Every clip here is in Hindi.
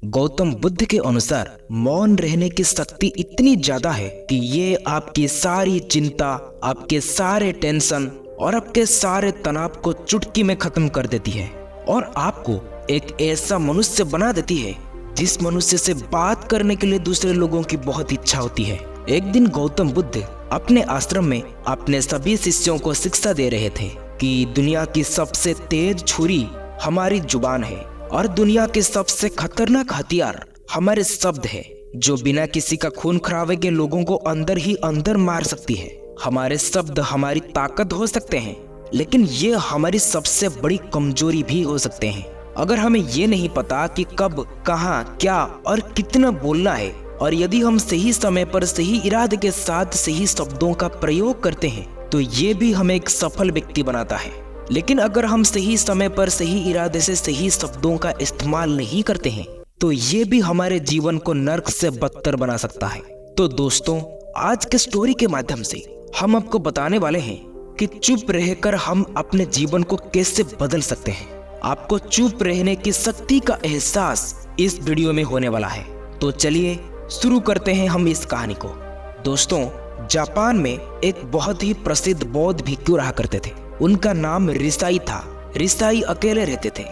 गौतम बुद्ध के अनुसार मौन रहने की शक्ति इतनी ज्यादा है कि ये आपकी सारी चिंता, आपके सारे टेंशन और आपके सारे तनाव को चुटकी में खत्म कर देती है और आपको एक ऐसा मनुष्य बना देती है जिस मनुष्य से बात करने के लिए दूसरे लोगों की बहुत इच्छा होती है। एक दिन गौतम बुद्ध अपने आश्रम में अपने सभी शिष्यों को शिक्षा दे रहे थे कि दुनिया की सबसे तेज छुरी हमारी जुबान है और दुनिया के सबसे खतरनाक हथियार हमारे शब्द है, जो बिना किसी का खून खराबे के लोगों को अंदर ही अंदर मार सकती है। हमारे शब्द हमारी ताकत हो सकते हैं, लेकिन ये हमारी सबसे बड़ी कमजोरी भी हो सकते हैं। अगर हमें ये नहीं पता कि कब, कहां, क्या और कितना बोलना है, और यदि हम सही समय पर सही इरादे के साथ सही शब्दों का प्रयोग करते हैं, तो ये भी हमें एक सफल व्यक्ति बनाता है। लेकिन अगर हम सही समय पर सही इरादे से सही शब्दों का इस्तेमाल नहीं करते हैं, तो ये भी हमारे जीवन को नर्क से बदतर बना सकता है। तो दोस्तों, आज के स्टोरी के माध्यम से हम आपको बताने वाले हैं कि चुप रहकर हम अपने जीवन को कैसे बदल सकते हैं। आपको चुप रहने की शक्ति का एहसास इस वीडियो में होने वाला है। तो चलिए शुरू करते हैं हम इस कहानी को। दोस्तों, जापान में एक बहुत ही प्रसिद्ध बौद्ध भिक्षु रहा करते थे। उनका नाम रिसाई था। रिसाई अकेले रहते थे,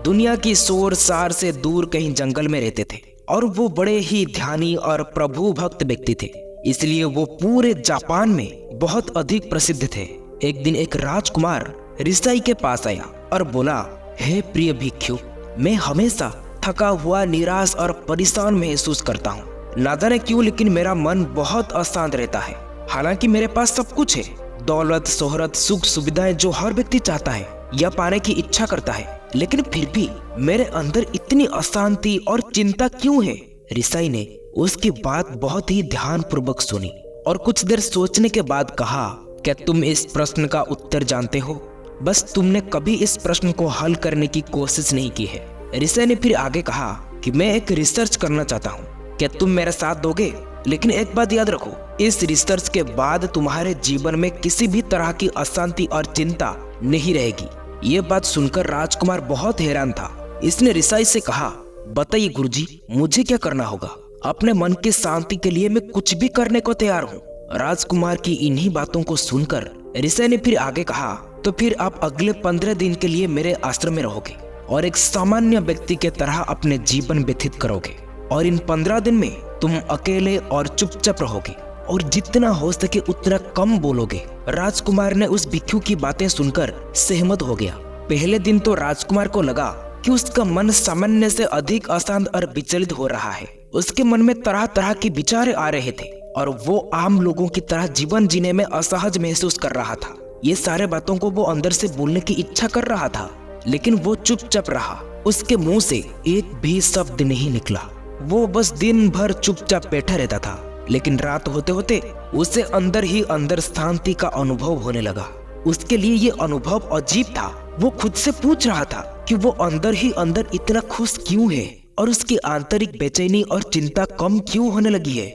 दुनिया की शोर सार से दूर कहीं जंगल में रहते थे और वो बड़े ही ध्यानी और प्रभु भक्त व्यक्ति थे, इसलिए वो पूरे जापान में बहुत अधिक प्रसिद्ध थे। एक दिन एक राजकुमार रिसाई के पास आया और बोला, हे प्रिय भिक्षु, मैं हमेशा थका हुआ, निराश और परेशान महसूस करता हूँ। ना जाने क्यों, लेकिन मेरा मन बहुत अशांत रहता है। हालांकि मेरे पास सब कुछ है, दौलत, शोहरत, सुख सुविधाएं जो हर व्यक्ति चाहता है या पाने की इच्छा करता है, लेकिन फिर भी मेरे अंदर इतनी अशांति और चिंता क्यों है? रिसाई ने उसकी बात बहुत ही ध्यान पूर्वक सुनी और कुछ देर सोचने के बाद कहा, क्या तुम इस प्रश्न का उत्तर जानते हो? बस तुमने कभी इस प्रश्न को हल करने की कोशिश नहीं की है। रिसाई ने फिर आगे कहा कि मैं एक रिसर्च करना चाहता हूँ, क्या तुम मेरा साथ दोगे? लेकिन एक बात याद रखो, इस रिसर्च के बाद तुम्हारे जीवन में किसी भी तरह की अशांति और चिंता नहीं रहेगी। ये बात सुनकर राजकुमार बहुत हैरान था। इसने रिसाई से कहा, बताइए गुरुजी, मुझे क्या करना होगा? अपने मन की शांति के लिए मैं कुछ भी करने को तैयार हूँ। राजकुमार की इन्हीं बातों को सुनकर रिसाई ने फिर आगे कहा, तो फिर आप अगले 15 दिन के लिए मेरे आश्रम में रहोगे और एक सामान्य व्यक्ति के तरह अपने जीवन व्यतीत करोगे, और इन 15 दिन में तुम अकेले और चुपचाप रहोगे और जितना हो सके उतना कम बोलोगे। राजकुमार ने उस भिक्षु की बातें सुनकर सहमत हो गया। पहले दिन तो राजकुमार को लगा कि उसका मन सामान्य से अधिक अशांत और विचलित हो रहा है। उसके मन में तरह तरह के विचार आ रहे थे और वो आम लोगों की तरह जीवन जीने में असहज महसूस कर रहा था। ये सारे बातों को वो अंदर से बोलने की इच्छा कर रहा था, लेकिन वो चुपचाप रहा। उसके मुंह से एक भी शब्द नहीं निकला। वो बस दिन भर चुपचाप बैठा रहता था, लेकिन रात होते होते उसे अंदर ही अंदर शांति का अनुभव होने लगा। उसके लिए ये अनुभव अजीब था। वो खुद से पूछ रहा था कि वो अंदर ही अंदर इतना खुश क्यों है और उसकी आंतरिक बेचैनी और चिंता कम क्यों होने लगी है।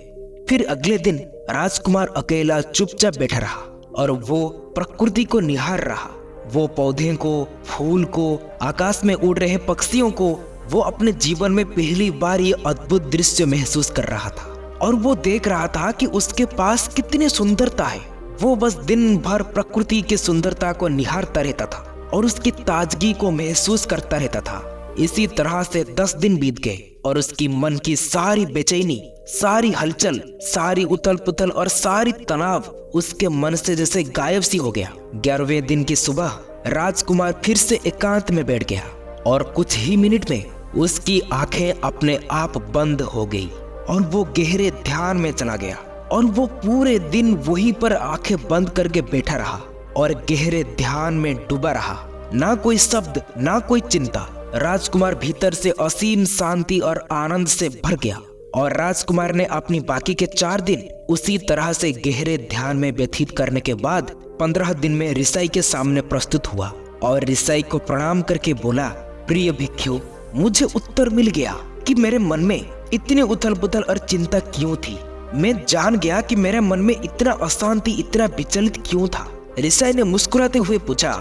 फिर अगले दिन राजकुमार अकेला चुपचाप बैठा रहा और वो प्रकृति को निहार रहा। वो पौधे को, फूल को, आकाश में उड़ रहे पक्षियों को, वो अपने जीवन में पहली बार ये अद्भुत दृश्य महसूस कर रहा था और वो देख रहा था कि उसके पास कितनी सुंदरता है। वो बस दिन भर प्रकृति की सुंदरता को निहारता रहता था और उसकी ताजगी को महसूस करता रहता था। इसी तरह से 10 दिन बीत गए और उसकी मन की सारी बेचैनी, सारी हलचल, सारी उथल पुथल और सारी तनाव उसके मन से जैसे गायब सी हो गया। 11वें दिन की सुबह राजकुमार फिर से एकांत में बैठ गया और कुछ ही मिनट में उसकी आंखें अपने आप बंद हो गई और वो गहरे ध्यान में चला गया और वो पूरे दिन वहीं पर आंखें बंद करके बैठा रहा और गहरे ध्यान में डूबा रहा। ना कोई शब्द, ना कोई चिंता। राजकुमार भीतर से असीम शांति और आनंद से भर गया और राजकुमार ने अपनी बाकी के 4 दिन उसी तरह से गहरे ध्यान में व्यतीत करने के बाद 15 दिन में रिसाई के सामने प्रस्तुत हुआ और रिसाई को प्रणाम करके बोला, प्रिय भिक्षु, मुझे उत्तर मिल गया कि मेरे मन में इतनी उथल पुथल और चिंता क्यों थी। मैं जान गया कि मेरे मन में इतना अशांति, इतना विचलित क्यों था। रिसाई ने मुस्कुराते हुए पूछा,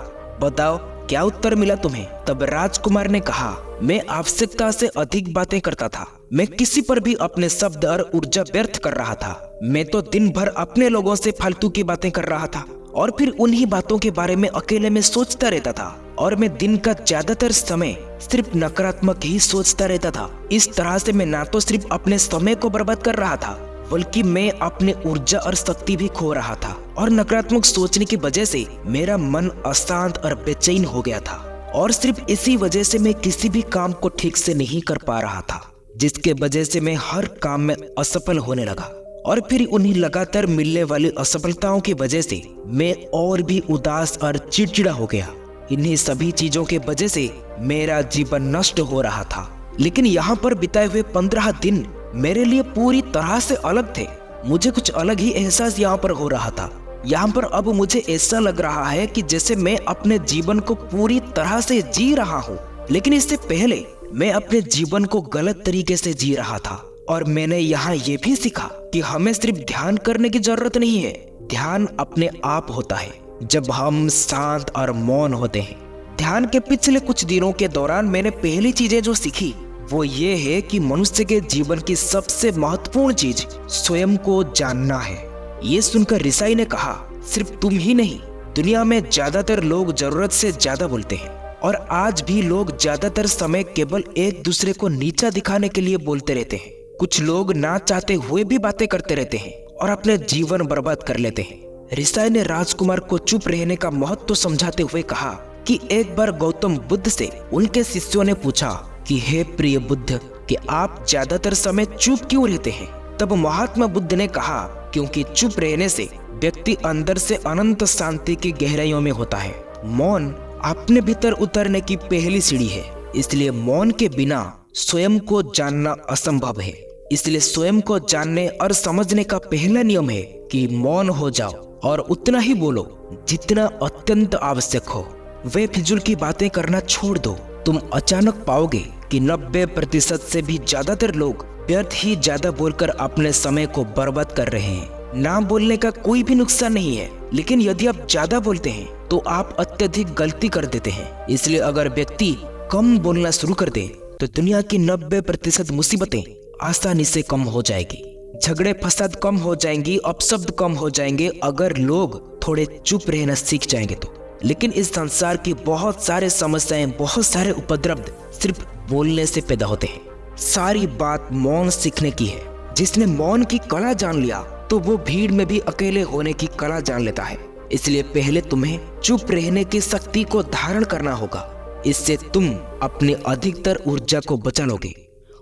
बताओ क्या उत्तर मिला तुम्हें? तब राजकुमार ने कहा, मैं आवश्यकता से अधिक बातें करता था। मैं किसी पर भी अपने शब्द और ऊर्जा व्यर्थ कर रहा था। मैं तो दिन भर अपने लोगों से फालतू की बातें कर रहा था और फिर उन्हीं बातों के बारे में अकेले में सोचता रहता था। और मैं दिन का ज्यादातर समय सिर्फ नकारात्मक ही सोचता रहता था। इस तरह से मैं ना तो सिर्फ अपने समय को बर्बाद कर रहा था, बल्कि मैं अपनी ऊर्जा और शक्ति भी खो रहा था। और नकारात्मक सोचने की वजह से मेरा मन अशांत और बेचैन हो गया था। और सिर्फ इसी वजह से मैं किसी भी काम को ठीक से नहीं कर पा रहा था, जिसके वजह से मैं हर काम में असफल होने लगा। और फिर उन्हीं लगातार मिलने वाली असफलताओं की वजह से मैं और भी उदास और चिड़चिड़ा हो गया। इन्हीं सभी चीजों के वजह से मेरा जीवन नष्ट हो रहा था। लेकिन यहाँ पर बिताए हुए 15 दिन मेरे लिए पूरी तरह से अलग थे। मुझे कुछ अलग ही एहसास यहाँ पर हो रहा था। यहाँ पर अब मुझे ऐसा लग रहा है कि जैसे मैं अपने जीवन को पूरी तरह से जी रहा हूँ, लेकिन इससे पहले मैं अपने जीवन को गलत तरीके से जी रहा था। और मैंने यहाँ ये भी सीखा कि हमें सिर्फ ध्यान करने की जरूरत नहीं है। ध्यान अपने आप होता है जब हम शांत और मौन होते हैं। ध्यान के पिछले कुछ दिनों के दौरान मैंने पहली चीजें जो सीखी वो ये है कि मनुष्य के जीवन की सबसे महत्वपूर्ण चीज स्वयं को जानना है। ये सुनकर रिसाई ने कहा, सिर्फ तुम ही नहीं, दुनिया में ज्यादातर लोग जरूरत से ज्यादा बोलते हैं। और आज भी लोग ज्यादातर समय केवल एक दूसरे को नीचा दिखाने के लिए बोलते रहते हैं। कुछ लोग ना चाहते हुए भी बातें करते रहते हैं और अपने जीवन बर्बाद कर लेते हैं। रिसाई ने राजकुमार को चुप रहने का महत्व समझाते हुए कहा कि एक बार गौतम बुद्ध से उनके शिष्यों ने पूछा कि हे प्रिय बुद्ध, कि आप ज्यादातर समय चुप क्यों रहते हैं? तब महात्मा बुद्ध ने कहा, क्योंकि चुप रहने से व्यक्ति अंदर से अनंत शांति की गहराइयों में होता है। मौन अपने भीतर उतरने की पहली सीढ़ी है। इसलिए मौन के बिना स्वयं को जानना असंभव है। इसलिए स्वयं को जानने और समझने का पहला नियम है कि मौन हो जाओ और उतना ही बोलो जितना अत्यंत आवश्यक हो। वे फिजूल की बातें करना छोड़ दो। तुम अचानक पाओगे कि 90% से भी ज्यादातर लोग व्यर्थ ही ज्यादा बोलकर अपने समय को बर्बाद कर रहे हैं। ना बोलने का कोई भी नुकसान नहीं है, लेकिन यदि आप ज्यादा बोलते हैं तो आप अत्यधिक गलती कर देते हैं। इसलिए अगर व्यक्ति कम बोलना शुरू कर दे तो दुनिया की 90% मुसीबतें आसानी से कम हो जाएगी। झगड़े फसाद कम हो जाएंगी, अपशब्द कम हो जाएंगे अगर लोग थोड़े चुप रहना सीख जाएंगे तो। लेकिन इस संसार की बहुत सारे समस्याएं, बहुत सारे उपद्रव सिर्फ बोलने से पैदा होते हैं। सारी बात मौन सीखने की है। जिसने मौन की कला जान लिया तो वो भीड़ में भी अकेले होने की कला जान लेता है। इसलिए पहले तुम्हें चुप रहने की शक्ति को धारण करना होगा। इससे तुम अपनी अधिकतर ऊर्जा को बचा लोगे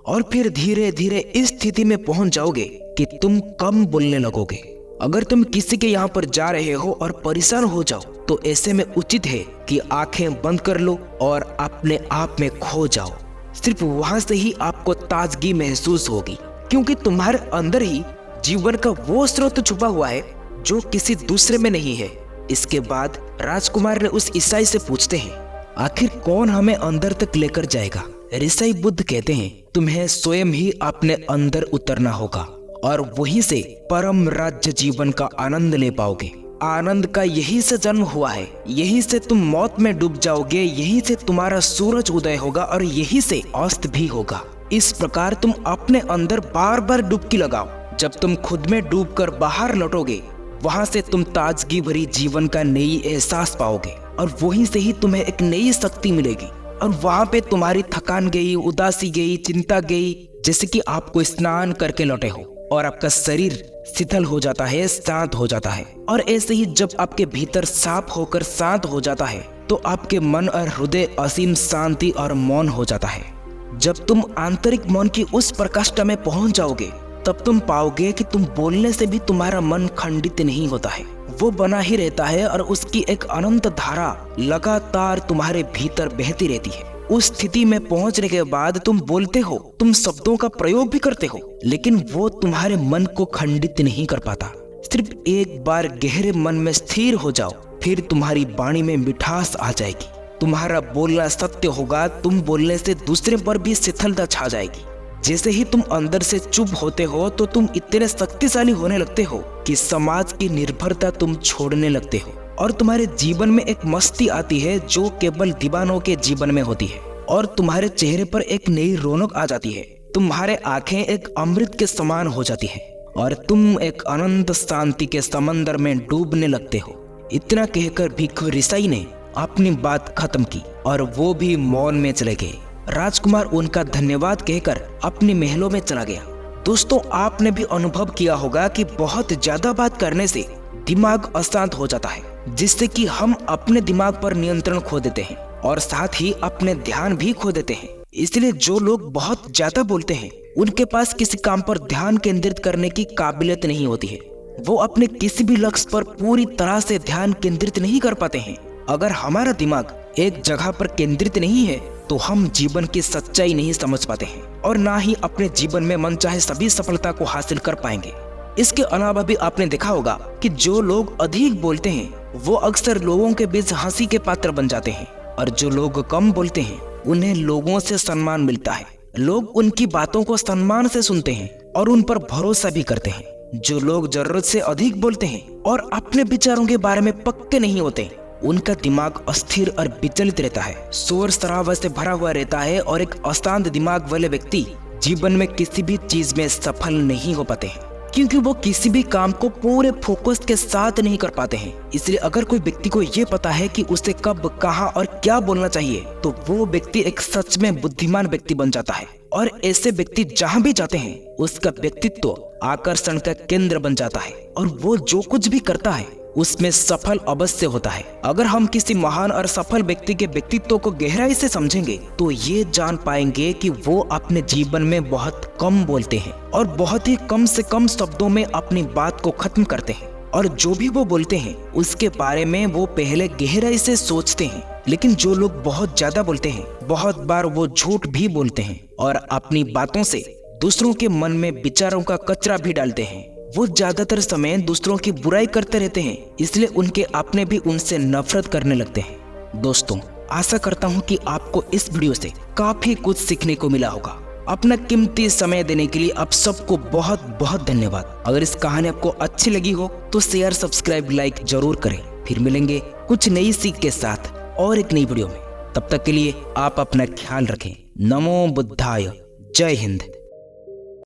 और फिर धीरे धीरे इस स्थिति में पहुंच जाओगे कि तुम कम बोलने लगोगे। अगर तुम किसी के यहाँ पर जा रहे हो और परेशान हो जाओ तो ऐसे में उचित है कि आंखें बंद कर लो और अपने आप में खो जाओ। सिर्फ वहां से ही आपको ताजगी महसूस होगी, क्योंकि तुम्हारे अंदर ही जीवन का वो स्रोत छुपा हुआ है जो किसी दूसरे में नहीं है। इसके बाद राजकुमार ने उस ईसाई से पूछते हैं, आखिर कौन हमें अंदर तक लेकर जाएगा? ऋषि बुद्ध कहते हैं, तुम्हें स्वयं ही अपने अंदर उतरना होगा और वहीं से परम राज्य जीवन का आनंद ले पाओगे। आनंद का यही से जन्म हुआ है, यही से तुम मौत में डूब जाओगे, यही से तुम्हारा सूरज उदय होगा और यही से अस्त भी होगा। इस प्रकार तुम अपने अंदर बार बार डुबकी लगाओ। जब तुम खुद में डूबकर बाहर लौटोगे, वहां से तुम ताजगी भरी जीवन का नई एहसास पाओगे और वहीं से ही तुम्हें एक नई शक्ति मिलेगी। और वहां पे तुम्हारी थकान गई, उदासी गई, चिंता गई, जैसे कि आपको स्नान करके लौटे हो और आपका शरीर शिथिल हो जाता है, शांत हो जाता है। और ऐसे ही जब आपके भीतर साफ होकर शांत हो जाता है तो आपके मन और हृदय असीम शांति और मौन हो जाता है। जब तुम आंतरिक मौन की उस प्रकाष्ठा में पहुंच जाओगे तब तुम पाओगे कि तुम बोलने से भी तुम्हारा मन खंडित नहीं होता है, वो बना ही रहता है और उसकी एक अनंत धारा लगातार तुम्हारे भीतर बहती रहती है। उस स्थिति में पहुंचने के बाद तुम बोलते हो, तुम शब्दों का प्रयोग भी करते हो, लेकिन वो तुम्हारे मन को खंडित नहीं कर पाता। सिर्फ एक बार गहरे मन में स्थिर हो जाओ, फिर तुम्हारी वाणी में मिठास आ जाएगी। तुम्हारा बोलना सत्य होगा, तुम बोलने से दूसरे पर भी शिथिलता छा जाएगी। जैसे ही तुम अंदर से चुप होते हो तो तुम इतने शक्तिशाली होने लगते हो कि समाज की निर्भरता तुम छोड़ने लगते हो और तुम्हारे जीवन में एक मस्ती आती है जो केवल दीवानों के जीवन में होती है। और तुम्हारे चेहरे पर एक नई रौनक आ जाती है। तुम्हारे आंखें एक अमृत के समान हो जाती है और तुम एक अनंत शांति के समंदर में डूबने लगते हो। इतना कहकर भिक्षु ऋषि ने अपनी बात खत्म की और वो भी मौन में चले गए। राजकुमार उनका धन्यवाद कहकर अपने महलों में चला गया। दोस्तों, आपने भी अनुभव किया होगा कि बहुत ज्यादा बात करने से दिमाग अशांत हो जाता है, जिससे कि हम अपने दिमाग पर नियंत्रण खो देते हैं और साथ ही अपने ध्यान भी खो देते हैं। इसलिए जो लोग बहुत ज्यादा बोलते हैं उनके पास किसी काम पर ध्यान केंद्रित करने की काबिलियत नहीं होती है। वो अपने किसी भी लक्ष्य पर पूरी तरह से ध्यान केंद्रित नहीं कर पाते हैं। अगर हमारा दिमाग एक जगह पर केंद्रित नहीं है तो हम जीवन की सच्चाई नहीं समझ पाते हैं और ना ही अपने जीवन में मनचाहे सभी सफलता को हासिल कर पाएंगे। इसके अलावा भी आपने देखा होगा कि जो लोग अधिक बोलते हैं वो अक्सर लोगों के बीच हंसी के पात्र बन जाते हैं और जो लोग कम बोलते हैं उन्हें लोगों से सम्मान मिलता है। लोग उनकी बातों को सम्मान से सुनते हैं और उन पर भरोसा भी करते हैं। जो लोग जरूरत से अधिक बोलते हैं और अपने विचारों के बारे में पक्के नहीं होते, उनका दिमाग अस्थिर और विचलित रहता है, शोर शराबा से भरा हुआ रहता है और एक अशांत दिमाग वाले व्यक्ति जीवन में किसी भी चीज में सफल नहीं हो पाते हैं, क्योंकि वो किसी भी काम को पूरे फोकस के साथ नहीं कर पाते हैं। इसलिए अगर कोई व्यक्ति को ये पता है कि उसे कब, कहां और क्या बोलना चाहिए, तो वो व्यक्ति एक सच में बुद्धिमान व्यक्ति बन जाता है और ऐसे व्यक्ति जहां भी जाते हैं उसका व्यक्तित्व आकर्षण का केंद्र बन जाता है और वो जो कुछ भी करता है उसमें सफल अवश्य होता है। अगर हम किसी महान और सफल व्यक्ति के व्यक्तित्व को गहराई से समझेंगे तो ये जान पाएंगे कि वो अपने जीवन में बहुत कम बोलते हैं और बहुत ही कम से कम शब्दों में अपनी बात को खत्म करते हैं और जो भी वो बोलते हैं उसके बारे में वो पहले गहराई से सोचते हैं। लेकिन जो लोग बहुत ज्यादा बोलते हैं, बहुत बार वो झूठ भी बोलते हैं और अपनी बातों से दूसरों के मन में विचारों का कचरा भी डालते हैं। वो ज्यादातर समय दूसरों की बुराई करते रहते हैं, इसलिए उनके अपने भी उनसे नफरत करने लगते हैं। दोस्तों, आशा करता हूँ कि आपको इस वीडियो से काफी कुछ सीखने को मिला होगा। अपना कीमती समय देने के लिए आप सबको बहुत बहुत धन्यवाद। अगर इस कहानी आपको अच्छी लगी हो तो शेयर, सब्सक्राइब, लाइक जरूर करें। फिर मिलेंगे कुछ नई सीख के साथ और एक नई वीडियो में। तब तक के लिए आप अपना ख्याल रखें। नमो बुद्धाय। जय हिंद।